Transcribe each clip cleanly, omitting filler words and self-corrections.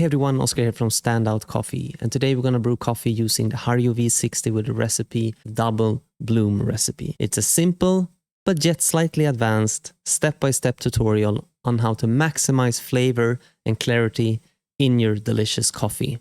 Hey everyone, Oscar here from Standout Coffee, and today we're going to brew coffee using the HARIO V60 with the recipe Double Bloom recipe. It's a simple but yet slightly advanced step-by-step tutorial on how to maximize flavor and clarity in your delicious coffee.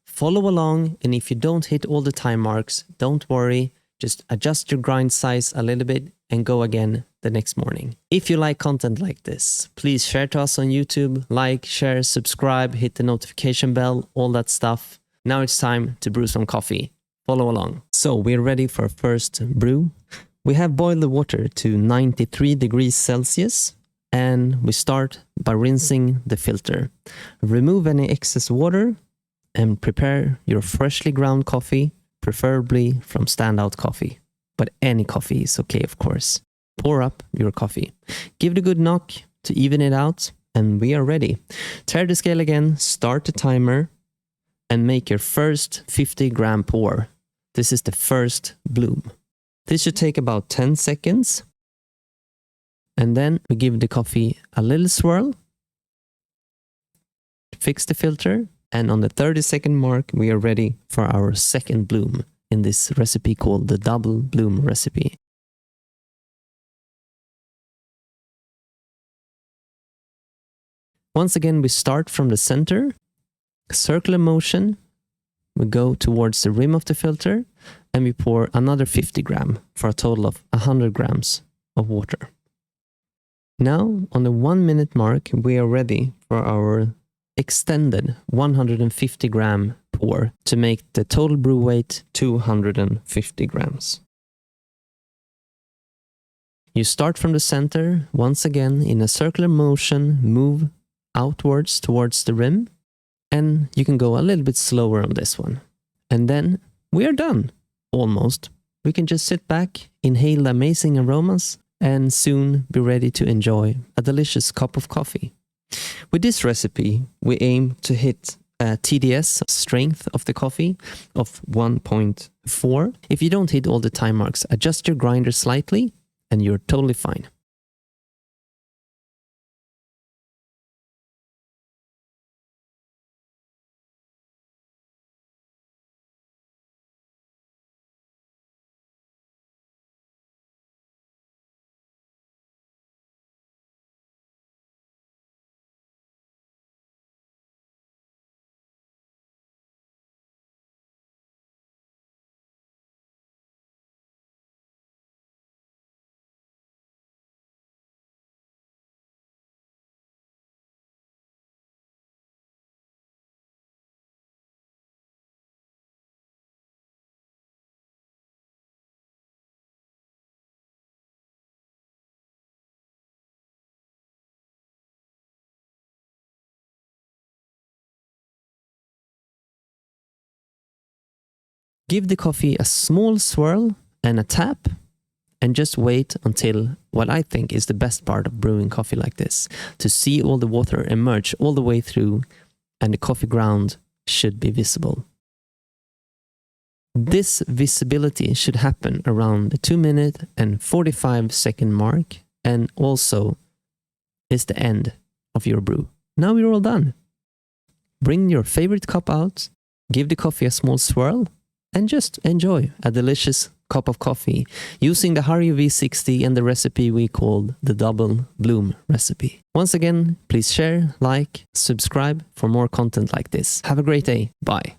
Follow along, and if you don't hit all the time marks, don't worry, just adjust your grind size a little bit and go again the next morning. If you like content like this, please share to us on YouTube, like, share, subscribe, hit the notification bell, all that stuff. Now it's time to brew some coffee. Follow along. So we're ready for our first brew. We have boiled the water to 93 degrees Celsius, and we start by rinsing the filter. Remove any excess water and prepare your freshly ground coffee, preferably from Standout Coffee. But any coffee is okay, of course. Pour up your coffee. Give it a good knock to even it out, and we are ready. Tear the scale again, start the timer, and make your first 50-gram pour. This is the first bloom. This should take about 10 seconds. And then we give the coffee a little swirl. Fix the filter. And on the 30-second mark, we are ready for our second bloom in this recipe called the Double Bloom recipe. Once again, we start from the center, circular motion, we go towards the rim of the filter, and we pour another 50 gram for a total of 100 grams of water. Now, on the 1 minute mark, we are ready for our extended 150 gram pour to make the total brew weight 250 grams. You start from the center, once again in a circular motion, move outwards towards the rim, and you can go a little bit slower on this one. And then we are done, almost. We can just sit back, inhale the amazing aromas, and soon be ready to enjoy a delicious cup of coffee. With this recipe, we aim to hit a TDS, strength of the coffee, of 1.4. If you don't hit all the time marks, adjust your grinder slightly, and you're totally fine. Give the coffee a small swirl and a tap, and just wait until what I think is the best part of brewing coffee like this, to see all the water emerge all the way through, and the coffee ground should be visible. This visibility should happen around the 2 minute and 45-second mark, and also is the end of your brew. Now we're all done. Bring your favorite cup out, give the coffee a small swirl, and just enjoy a delicious cup of coffee using the HARIO V60 and the recipe we called the Double Bloom recipe. Once again, please share, like, subscribe for more content like this. Have a great day. Bye.